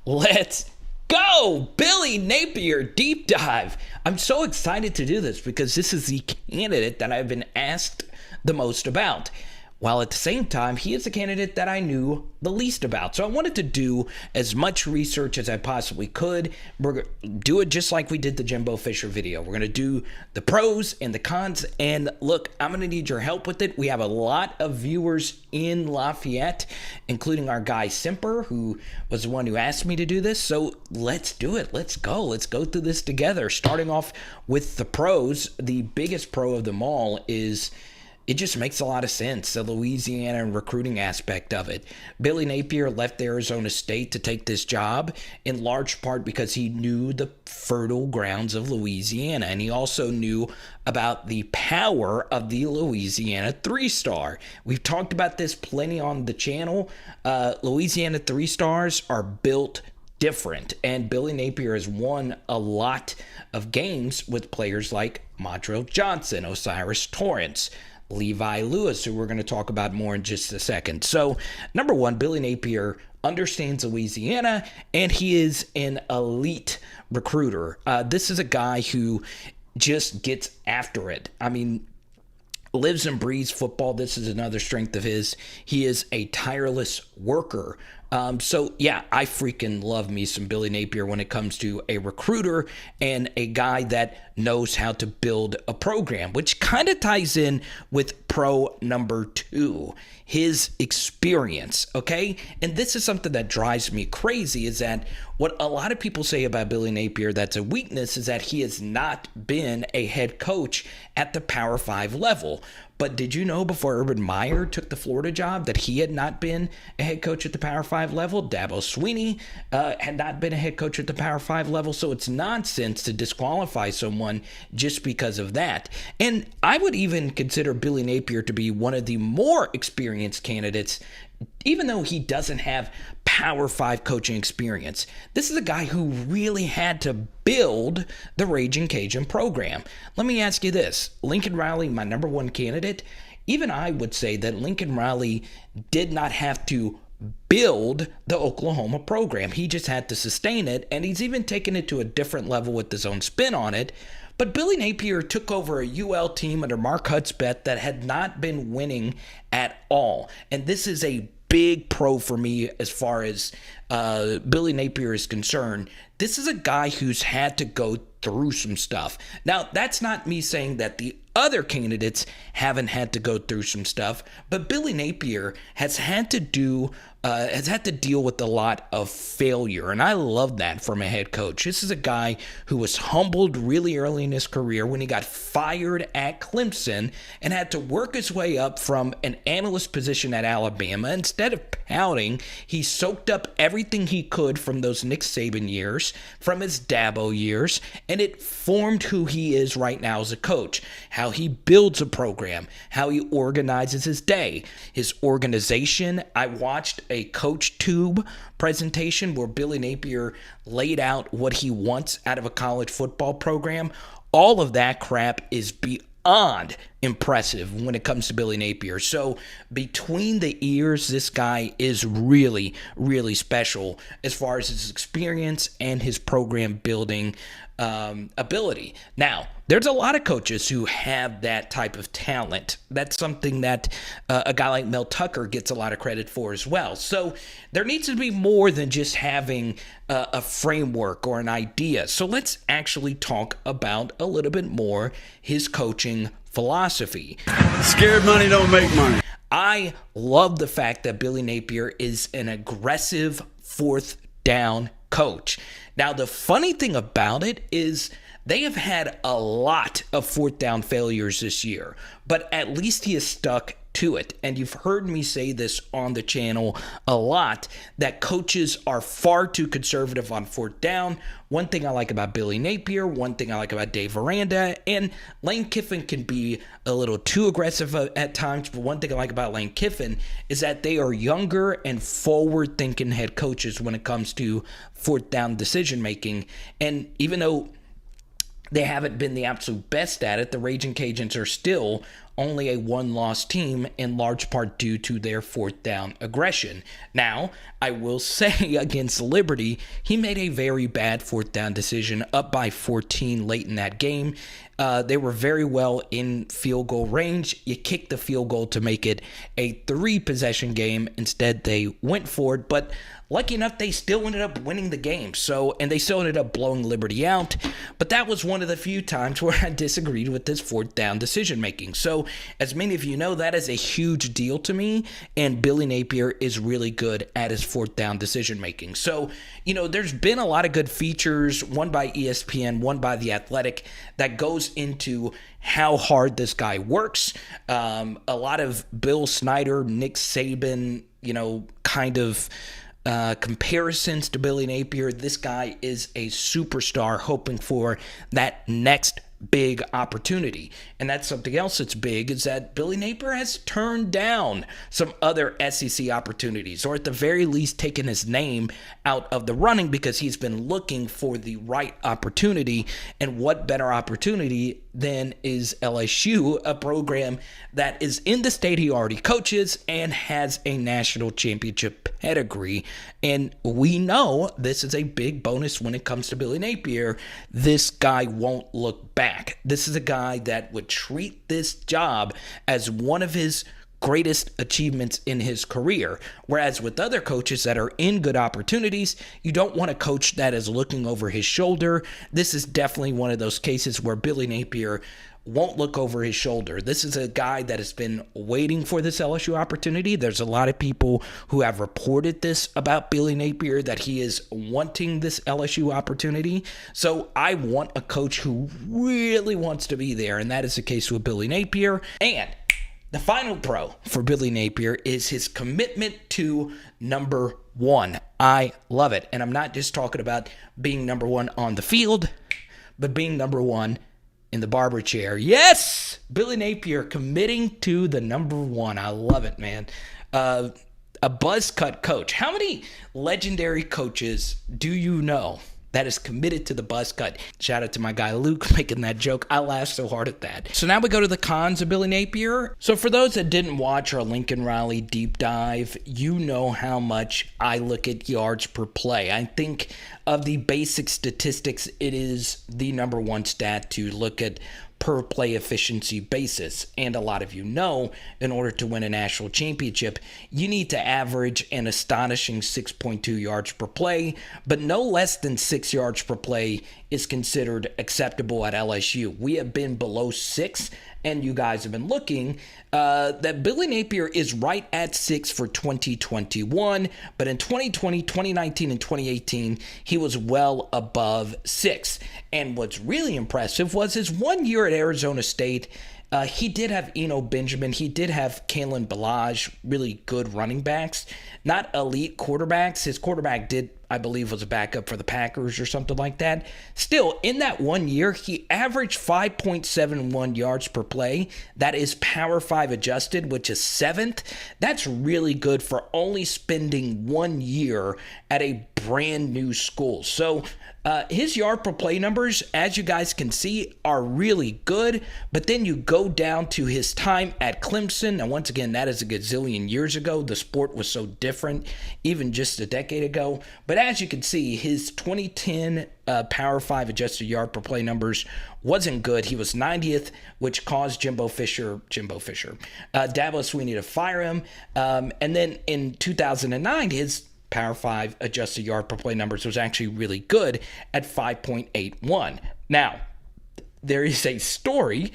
Let's go! Billy Napier deep dive. I'm so excited to do this because this is the candidate that I've been asked the most about, while at the same time, he is a candidate that I knew the least about. So I wanted to do as much research as I possibly could. We're going to do it just like we did the Jimbo Fisher video. We're going to do the pros and the cons. And look, I'm going to need your help with it. We have a lot of viewers in Lafayette, including our guy Simper, who was the one who asked me to do this. So let's do it. Let's go. Let's go through this together. Starting off with the pros, the biggest pro of them all is it just makes a lot of sense, the Louisiana recruiting aspect of it. Billy Napier left Arizona State to take this job in large part because he knew the fertile grounds of Louisiana, and he also knew about the power of the Louisiana three-star. We've talked about this plenty on the channel. Louisiana three-stars are built different, and Billy Napier has won a lot of games with players like Montrell Johnson, Osiris Torrance, Levi Lewis, who we're going to talk about more in just a second. So, number one, Billy Napier understands Louisiana, and he is an elite recruiter. This is a guy who just gets after it. I mean, lives and breathes football. This is another strength of his. He is a tireless worker. So yeah, I freaking love me some Billy Napier when it comes to a recruiter and a guy that knows how to build a program, which kind of ties in with pro number two, his experience, okay? And this is something that drives me crazy, is that what a lot of people say about Billy Napier that's a weakness is that he has not been a head coach at the Power 5 level. But did you know before Urban Meyer took the Florida job that he had not been a head coach at the Power 5 level? Dabo Swinney had not been a head coach at the Power 5 level. So it's nonsense to disqualify someone just because of that. And I would even consider Billy Napier to be one of the more experienced candidates, even though he doesn't have Power 5 coaching experience. This is a guy who really had to build the Ragin Cajun program. Let me ask you this. Lincoln Riley, my number one candidate, even I would say that Lincoln Riley did not have to build the Oklahoma program. He just had to sustain it, and he's even taken it to a different level with his own spin on it. But Billy Napier took over a UL team under Mark Hudspeth that had not been winning at all. And this is a big pro for me as far as Billy Napier is concerned. This is a guy who's had to go through some stuff. Now, that's not me saying that the other candidates haven't had to go through some stuff, but Billy Napier has had to deal with a lot of failure, and I love that from a head coach. This is a guy who was humbled really early in his career when he got fired at Clemson and had to work his way up from an analyst position at Alabama. Instead of pouting, he soaked up everything he could from those Nick Saban years, from his Dabo years, and it formed who he is right now as a coach. How he builds a program, how he organizes his day, his organization. I watched a Coach Tube presentation where Billy Napier laid out what he wants out of a college football program. All of that crap is beyond impressive when it comes to Billy Napier. So between the ears, this guy is really, really special as far as his experience and his program building ability. Now, there's a lot of coaches who have that type of talent. That's something that a guy like Mel Tucker gets a lot of credit for as well. So there needs to be more than just having a framework or an idea. So let's actually talk about a little bit more his coaching philosophy. Scared money don't make money. I love the fact that Billy Napier is an aggressive fourth down coach. Now, the funny thing about it is they have had a lot of fourth down failures this year, but at least he has stuck to it. And you've heard me say this on the channel a lot, that coaches are far too conservative on fourth down. One thing I like about Billy Napier, one thing I like about Dave Aranda, and Lane Kiffin can be a little too aggressive at times, but one thing I like about Lane Kiffin is that they are younger and forward-thinking head coaches when it comes to fourth down decision-making. And even though they haven't been the absolute best at it, the Ragin Cajuns are still only a one-loss team in large part due to their fourth down aggression. Now, I will say against Liberty, he made a very bad fourth down decision up by 14 late in that game. They were very well in field goal range. You kicked the field goal to make it a 3-possession game. Instead, they went for it, but lucky enough, they still ended up winning the game. And they still ended up blowing Liberty out. But that was one of the few times where I disagreed with this fourth down decision making. So, as many of you know, that is a huge deal to me. And Billy Napier is really good at his fourth down decision making. So, there's been a lot of good features, one by ESPN, one by The Athletic, that goes into how hard this guy works. A lot of Bill Snyder, Nick Saban, kind of comparisons to Billy Napier. This guy is a superstar hoping for that next big opportunity. And that's something else that's big, is that Billy Napier has turned down some other SEC opportunities, or at the very least taken his name out of the running because he's been looking for the right opportunity. And what better opportunity than is LSU, a program that is in the state he already coaches and has a national championship pedigree. And we know this is a big bonus when it comes to Billy Napier. This guy won't look back. This is a guy that would treat this job as one of his greatest achievements in his career. Whereas with other coaches that are in good opportunities, you don't want a coach that is looking over his shoulder. This is definitely one of those cases where Billy Napier won't look over his shoulder. This is a guy that has been waiting for this LSU opportunity. There's a lot of people who have reported this about Billy Napier, that he is wanting this LSU opportunity. So I want a coach who really wants to be there, and that is the case with Billy Napier. And the final pro for Billy Napier is his commitment to number one. I love it. And I'm not just talking about being number one on the field, but being number one in the barber chair. Yes! Billy Napier committing to the number one. I love it, man. A Buzzcut coach. How many legendary coaches do you know that is committed to the Buzzcut? Shout out to my guy Luke making that joke. I laughed so hard at that. So now we go to the cons of Billy Napier. So for those that didn't watch our Lincoln Riley deep dive, you know how much I look at yards per play. I think of the basic statistics, it is the number one stat to look at per play efficiency basis. And a lot of you know, in order to win a national championship, you need to average an astonishing 6.2 yards per play, but no less than 6 yards per play is considered acceptable at LSU. We have been below 6, and you guys have been looking, that Billy Napier is right at 6 for 2021, but in 2020, 2019, and 2018, he was well above 6. And what's really impressive was his 1 year at Arizona State. He did have Eno Benjamin. He did have Kalen Ballage, really good running backs, not elite quarterbacks. His quarterback did, I believe, was a backup for the Packers or something like that. Still, in that 1 year, he averaged 5.71 yards per play. That is Power 5 adjusted, which is 7th. That's really good for only spending 1 year at a brand new school. So his yard per play numbers, as you guys can see, are really good. But then you go down to his time at Clemson. And once again, that is a gazillion years ago. The sport was so different, even just a decade ago. But as you can see, his 2010 Power 5 adjusted yard per play numbers wasn't good. He was 90th, which caused Dabo Swinney to fire him. And then in 2009, his Power 5 adjusted yard per play numbers was actually really good at 5.81. Now, there is a story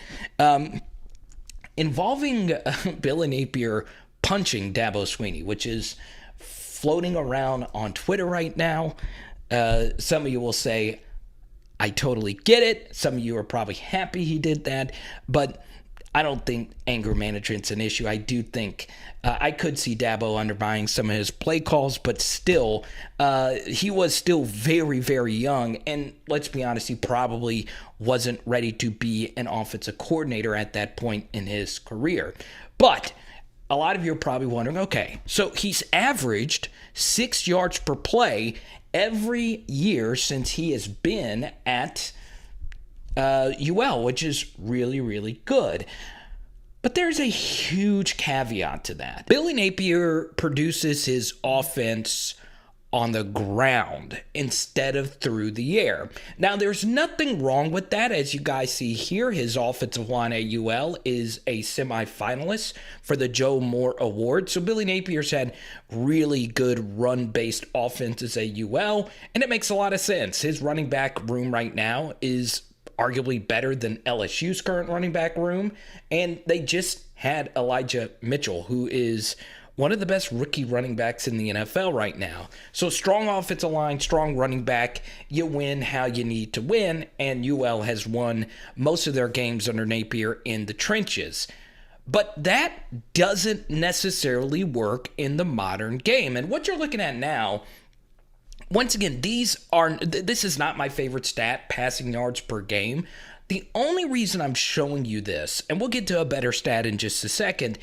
involving Billy Napier punching Dabo Swinney, which is floating around on Twitter right now. Some of you will say, I totally get it. Some of you are probably happy he did that, but I don't think anger management's an issue. I do think I could see Dabo undermining some of his play calls, but still, he was still very, very young. And let's be honest, he probably wasn't ready to be an offensive coordinator at that point in his career. But a lot of you are probably wondering, okay, so he's averaged 6 yards per play every year since he has been at UL, which is really, really good. But there's a huge caveat to that. Billy Napier produces his offense on the ground instead of through the air. Now, there's nothing wrong with that. As you guys see here, his offensive line at UL is a semifinalist for the Joe Moore Award. So Billy Napier's had really good run-based offenses at UL, and it makes a lot of sense. His running back room right now is arguably better than LSU's current running back room, and they just had Elijah Mitchell, who is one of the best rookie running backs in the NFL right now. So strong offensive line, strong running back, you win how you need to win, and UL has won most of their games under Napier in the trenches. But that doesn't necessarily work in the modern game. And what you're looking at now, once again, this is not my favorite stat, passing yards per game. The only reason I'm showing you this, and we'll get to a better stat in just a second,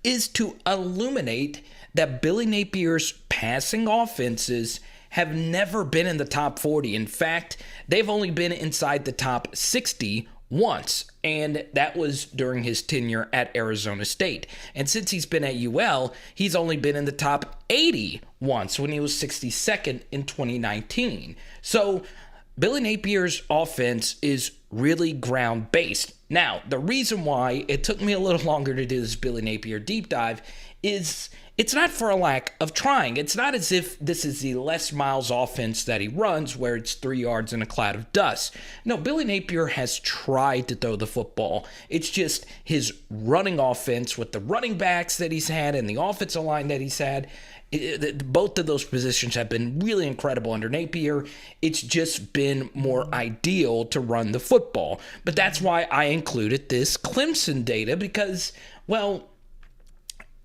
is to illuminate that Billy Napier's passing offenses have never been in the top 40. In fact, they've only been inside the top 60 once, and that was during his tenure at Arizona State. And since he's been at UL, he's only been in the top 80 once when he was 62nd in 2019. So Billy Napier's offense is really ground-based. Now, the reason why it took me a little longer to do this Billy Napier deep dive is it's not for a lack of trying. It's not as if this is the Les Miles offense that he runs where it's 3 yards in a cloud of dust. No, Billy Napier has tried to throw the football. It's just his running offense with the running backs that he's had and the offensive line that he's had. Both of those positions have been really incredible under Napier. It's just been more ideal to run the football. But that's why I included this Clemson data because, well,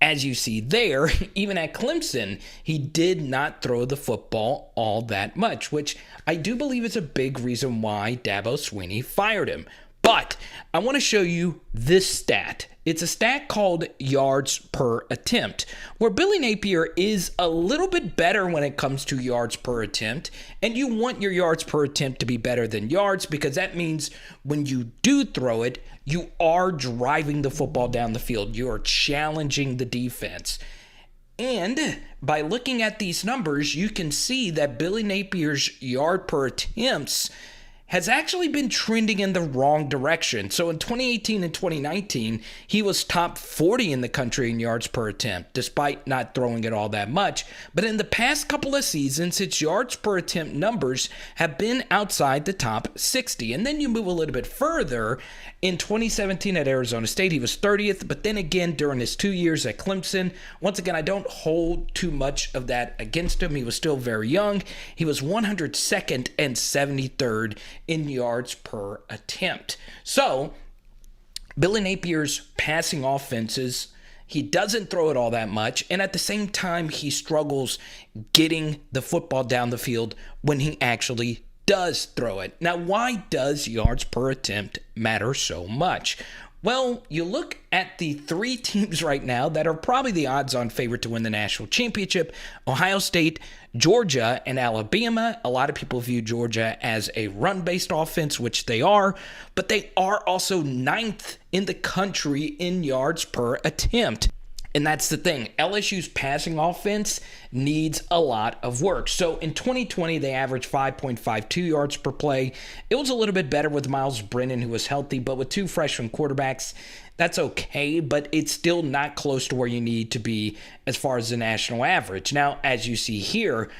as you see there, even at Clemson, he did not throw the football all that much, which I do believe is a big reason why Dabo Swinney fired him. But I want to show you this stat. It's a stat called yards per attempt, where Billy Napier is a little bit better when it comes to yards per attempt. And you want your yards per attempt to be better than yards because that means when you do throw it, you are driving the football down the field. You are challenging the defense. And by looking at these numbers, you can see that Billy Napier's yard per attempts has actually been trending in the wrong direction. So in 2018 and 2019, he was top 40 in the country in yards per attempt, despite not throwing it all that much. But in the past couple of seasons, its yards per attempt numbers have been outside the top 60. And then you move a little bit further. In 2017 at Arizona State, he was 30th. But then again, during his 2 years at Clemson, once again, I don't hold too much of that against him. He was still very young. He was 102nd and 73rd in yards per attempt. So, Billy Napier's passing offenses, he doesn't throw it all that much, and at the same time, he struggles getting the football down the field when he actually does throw it. Now, why does yards per attempt matter so much? Well, you look at the 3 teams right now that are probably the odds-on favorite to win the national championship: Ohio State, Georgia, and Alabama. A lot of people view Georgia as a run-based offense, which they are, but they are also 9th in the country in yards per attempt. And that's the thing. LSU's passing offense needs a lot of work. So in 2020, they averaged 5.52 yards per play. It was a little bit better with Miles Brennan, who was healthy, but with 2 freshman quarterbacks, that's okay, but it's still not close to where you need to be as far as the national average. Now, as you see here,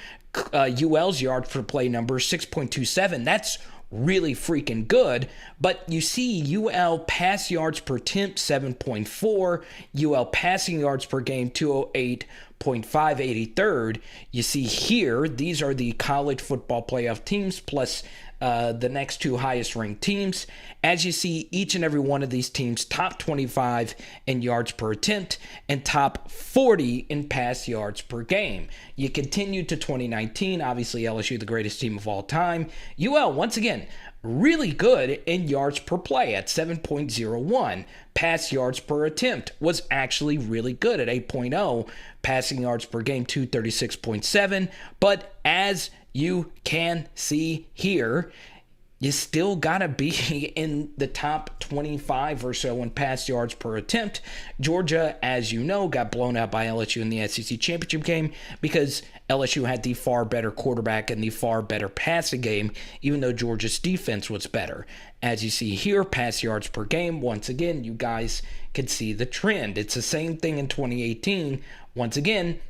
UL's yards per play number 6.27. That's really freaking good, but you see UL pass yards per attempt 7.4, UL passing yards per game 208.5, 83rd. You see here, these are the college football playoff teams plus the next 2 highest ranked teams. As you see, each and every one of these teams top 25 in yards per attempt and top 40 in pass yards per game. You continue to 2019, obviously LSU the greatest team of all time. UL, once again, really good in yards per play at 7.01. Pass yards per attempt was actually really good at 8.0. Passing yards per game 236.7. But as you can see here, you still got to be in the top 25 or so in pass yards per attempt. Georgia, as you know, got blown out by LSU in the SEC championship game because LSU had the far better quarterback and the far better passing game, even though Georgia's defense was better. As you see here, pass yards per game, once again, you guys can see the trend. It's the same thing in 2018. Once again,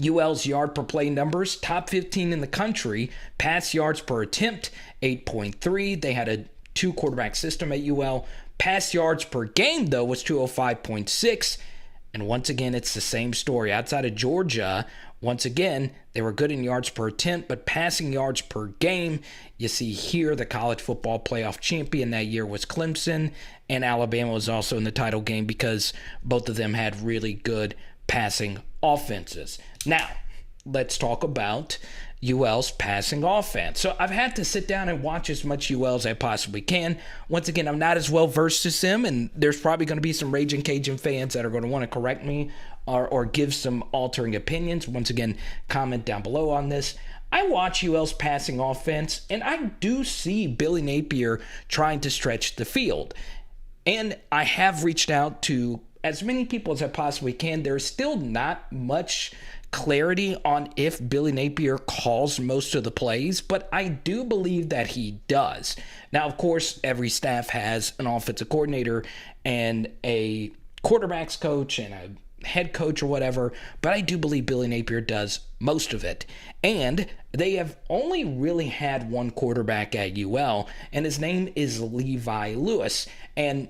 UL's yard per play numbers, top 15 in the country. Pass yards per attempt, 8.3. They had a two-quarterback system at UL. Pass yards per game, though, was 205.6. And once again, it's the same story. Outside of Georgia, once again, they were good in yards per attempt, but passing yards per game, you see here the college football playoff champion that year was Clemson, and Alabama was also in the title game because both of them had really good passing offenses. Now, let's talk about UL's passing offense. So I've had to sit down and watch as much UL as I possibly can. Once again, I'm not as well versed as them, and there's probably going to be some Ragin Cajun fans that are going to want to correct me or give some altering opinions. Once again, comment down below on this. I watch UL's passing offense, and I do see Billy Napier trying to stretch the field. And I have reached out to as many people as I possibly can. There's still not much clarity on if Billy Napier calls most of the plays, but I do believe that he does. Now, of course, every staff has an offensive coordinator and a quarterback's coach and a head coach or whatever, but I do believe Billy Napier does most of it. And they have only really had one quarterback at UL, and his name is Levi Lewis. And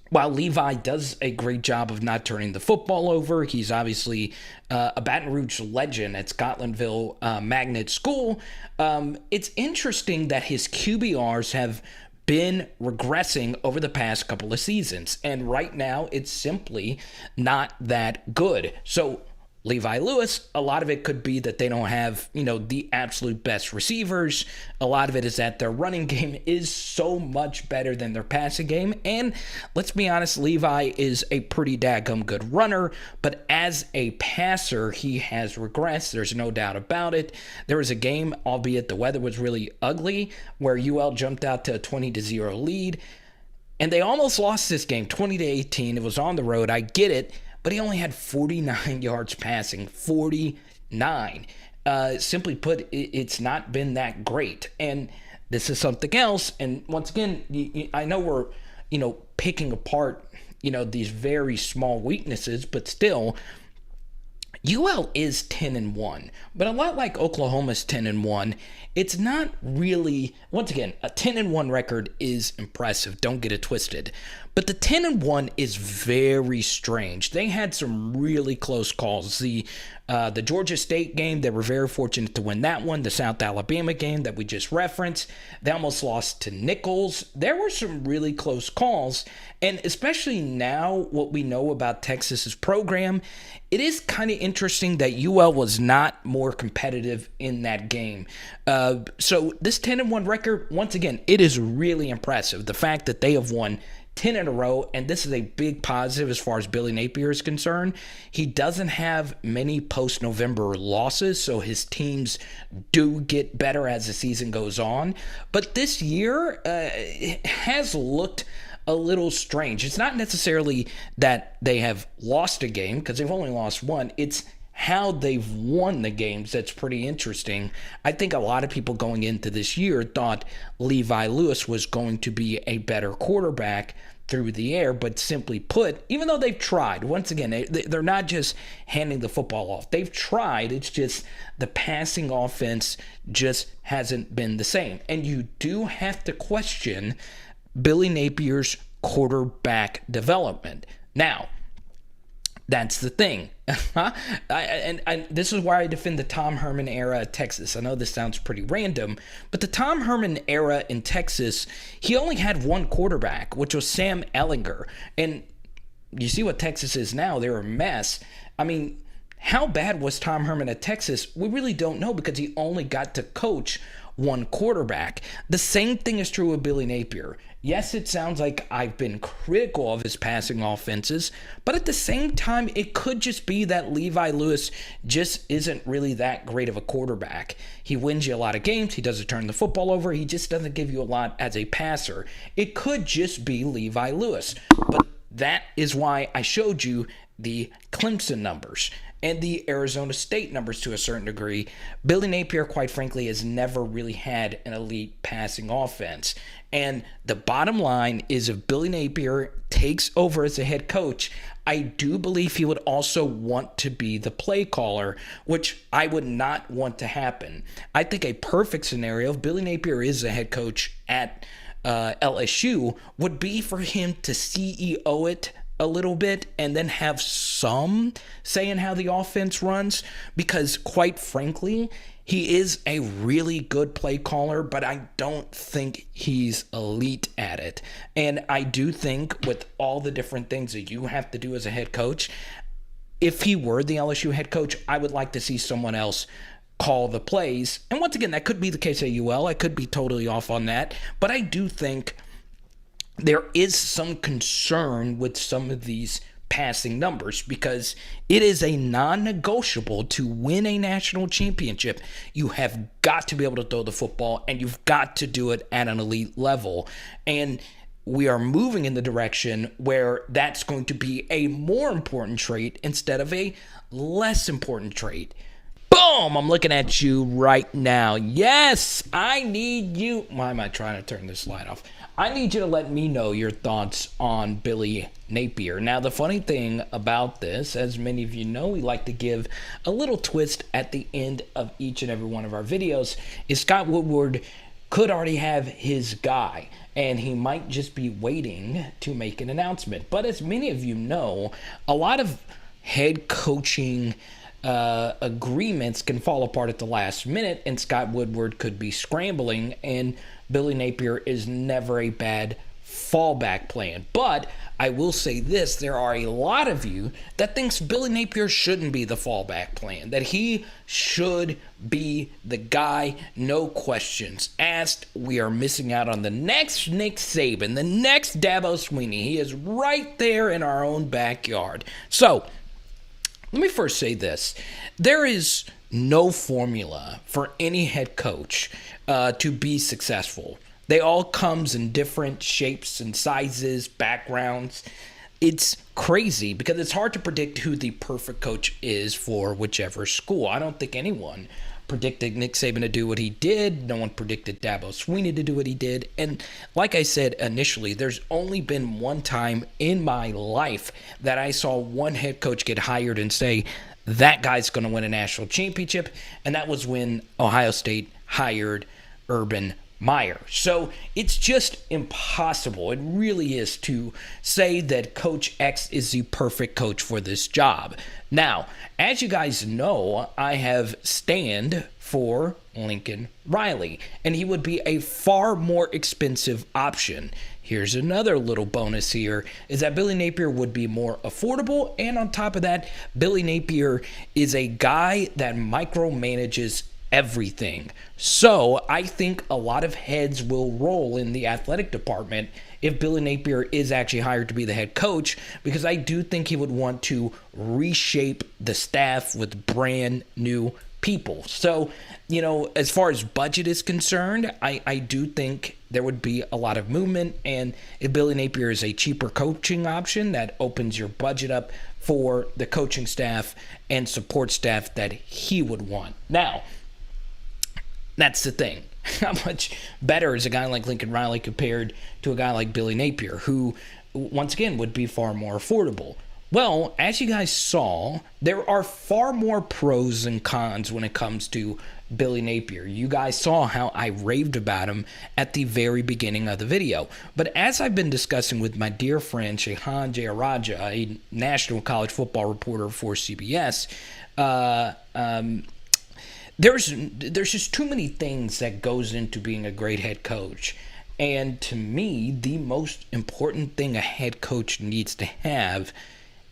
while Levi does a great job of not turning the football over, he's obviously a Baton Rouge legend at Scotlandville Magnet School. It's interesting that his QBRs have been regressing over the past couple of seasons, and right now it's simply not that good. So Levi Lewis, a lot of it could be that they don't have, the absolute best receivers. A lot of it is that their running game is so much better than their passing game. And let's be honest, Levi is a pretty daggum good runner, but as a passer, he has regressed. There's no doubt about it. There was a game, albeit the weather was really ugly, where UL jumped out to a 20-0 lead, and they almost lost this game, 20-18. It was on the road. I get it. But he only had 49 yards passing, 49. Simply put, it's not been that great. And this is something else. And once again, I know we're, picking apart, these very small weaknesses, but still, UL is 10-1. But a lot like Oklahoma's 10-1, it's not really, once again, a 10-1 record is impressive. Don't get it twisted. But the 10-1 is very strange. They had some really close calls. The Georgia State game, they were very fortunate to win that one. The South Alabama game that we just referenced, they almost lost to Nichols. There were some really close calls. And especially now, what we know about Texas's program, it is kind of interesting that UL was not more competitive in that game. So this 10-1 record, once again, it is really impressive. The fact that they have won 10 in a row, and this is a big positive as far as Billy Napier is concerned. He doesn't have many post-November losses, so his teams do get better as the season goes on. But this year it has looked a little strange. It's not necessarily that they have lost a game, because they've only lost one. It's how they've won the games that's pretty interesting. I think a lot of people going into this year thought Levi Lewis was going to be a better quarterback through the air, but simply put, even though they've tried, once again, they're not just handing the football off. They've tried. It's just the passing offense just hasn't been the same. And you do have to question Billy Napier's quarterback development. Now, that's the thing. And this is why I defend the Tom Herman era at Texas. I know this sounds pretty random, but the Tom Herman era in Texas, he only had one quarterback, which was Sam Ehlinger. And you see what Texas is now. They're a mess. I mean, how bad was Tom Herman at Texas? We really don't know because he only got to coach one quarterback. The same thing is true with Billy Napier. Yes, it sounds like I've been critical of his passing offenses, but at the same time, it could just be that Levi Lewis just isn't really that great of a quarterback. He wins you a lot of games. He doesn't turn the football over. He just doesn't give you a lot as a passer. It could just be Levi Lewis, but that is why I showed you the Clemson numbers and the Arizona State numbers to a certain degree. Billy Napier, quite frankly, has never really had an elite passing offense. And the bottom line is if Billy Napier takes over as a head coach, I do believe he would also want to be the play caller, which I would not want to happen. I think a perfect scenario, if Billy Napier is a head coach at LSU, would be for him to CEO it a little bit and then have some say in how the offense runs, because quite frankly, he is a really good play caller, but I don't think he's elite at it. And I do think with all the different things that you have to do as a head coach, if he were the LSU head coach, I would like to see someone else call the plays. And once again, that could be the case at UL. I could be totally off on that, but I do think there is some concern with some of these passing numbers because it is a non-negotiable to win a national championship. You have got to be able to throw the football, and you've got to do it at an elite level. And we are moving in the direction where that's going to be a more important trait instead of a less important trait. Boom! I'm looking at you right now. Yes, I need you. Why am I trying to turn this light off? I need you to let me know your thoughts on Billy Napier. Now, the funny thing about this, as many of you know, we like to give a little twist at the end of each and every one of our videos, is Scott Woodward could already have his guy, and he might just be waiting to make an announcement. But as many of you know, a lot of head coaching agreements can fall apart at the last minute, and Scott Woodward could be scrambling, and Billy Napier is never a bad fallback plan. But I will say this, there are a lot of you that thinks Billy Napier shouldn't be the fallback plan, that he should be the guy, no questions asked. We are missing out on the next Nick Saban, the next Dabo Swinney. He is right there in our own backyard. So let me first say this. There is no formula for any head coach to be successful. They all comes in different shapes and sizes, backgrounds. It's crazy because it's hard to predict who the perfect coach is for whichever school. I don't think anyone predicted Nick Saban to do what he did. No one predicted Dabo Swinney to do what he did. And like I said initially, there's only been one time in my life that I saw one head coach get hired and say, that guy's going to win a national championship. And that was when Ohio State hired Urban Meyer. So it's just impossible. It really is to say that Coach X is the perfect coach for this job. Now, as you guys know, I have stand for Lincoln Riley, and he would be a far more expensive option. Here's another little bonus here, is that Billy Napier would be more affordable, and on top of that, Billy Napier is a guy that micromanages everything. So I think a lot of heads will roll in the athletic department if Billy Napier is actually hired to be the head coach, because I do think he would want to reshape the staff with brand new people. So, you know, as far as budget is concerned, I do think there would be a lot of movement, and if Billy Napier is a cheaper coaching option, that opens your budget up for the coaching staff and support staff that he would want. Now, that's the thing. How much better is a guy like Lincoln Riley compared to a guy like Billy Napier, who, once again, would be far more affordable? Well, as you guys saw, there are far more pros and cons when it comes to Billy Napier. You guys saw how I raved about him at the very beginning of the video. But as I've been discussing with my dear friend Shehan Jayaraja, a national college football reporter for CBS, there's just too many things that goes into being a great head coach. And to me, the most important thing a head coach needs to have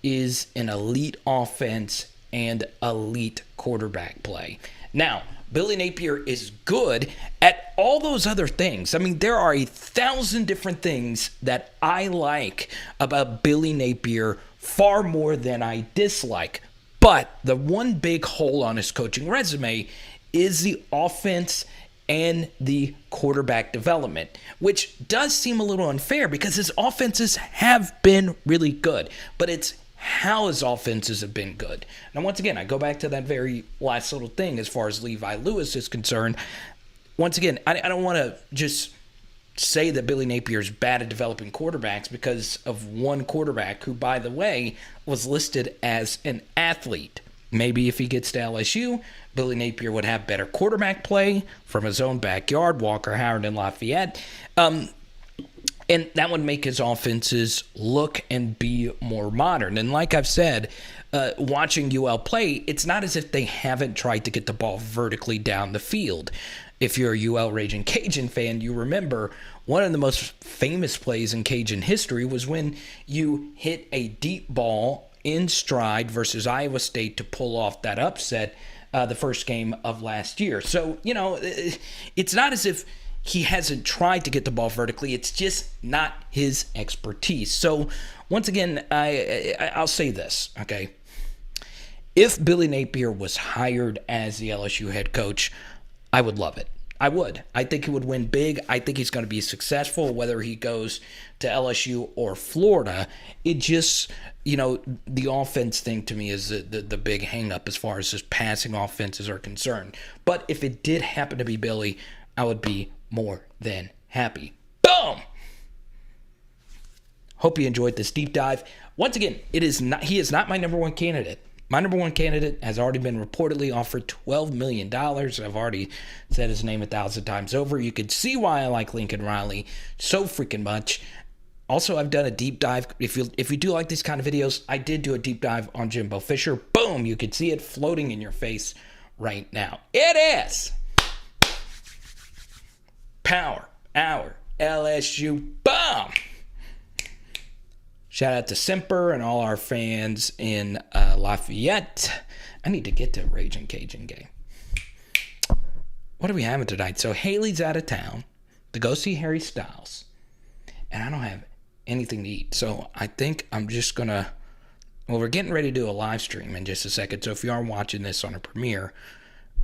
is an elite offense and elite quarterback play. Now, Billy Napier is good at all those other things. I mean, there are 1,000 different things that I like about Billy Napier far more than I dislike. But the one big hole on his coaching resume is the offense and the quarterback development, which does seem a little unfair because his offenses have been really good, but it's how his offenses have been good. Now, once again, I go back to that very last little thing as far as Levi Lewis is concerned. Once again, I don't want to just say that Billy Napier is bad at developing quarterbacks because of one quarterback who, by the way, was listed as an athlete. Maybe if he gets to LSU, Billy Napier would have better quarterback play from his own backyard, Walker Howard and Lafayette. And that would make his offenses look and be more modern. And like I've said, watching UL play, it's not as if they haven't tried to get the ball vertically down the field. If you're a UL Ragin Cajun fan, you remember one of the most famous plays in Cajun history was when you hit a deep ball in stride versus Iowa State to pull off that upset the first game of last year. So, it's not as if he hasn't tried to get the ball vertically. It's just not his expertise. So, once again, I'll say this, okay? If Billy Napier was hired as the LSU head coach, I would love it. I would. I think he would win big. I think he's going to be successful, whether he goes to LSU or Florida. It just, the offense thing to me is the big hang-up as far as his passing offenses are concerned. But if it did happen to be Billy, I would be more than happy. Boom! Hope you enjoyed this deep dive. Once again, he is not my number one candidate. My number one candidate has already been reportedly offered $12 million. I've already said his name 1,000 times over. You can see why I like Lincoln Riley so freaking much. Also, I've done a deep dive. If you do like these kind of videos, I did do a deep dive on Jimbo Fisher. Boom! You can see it floating in your face right now. It is Power Hour LSU. Boom! Shout out to Semper and all our fans in Lafayette. I need to get to Ragin Cajun game. What are we having tonight? So Haley's out of town to go see Harry Styles. And I don't have anything to eat. So I think I'm just going to... Well, we're getting ready to do a live stream in just a second. So if you are watching this on a premiere,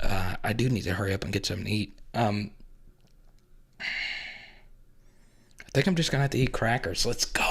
I do need to hurry up and get something to eat. I think I'm just going to have to eat crackers. Let's go.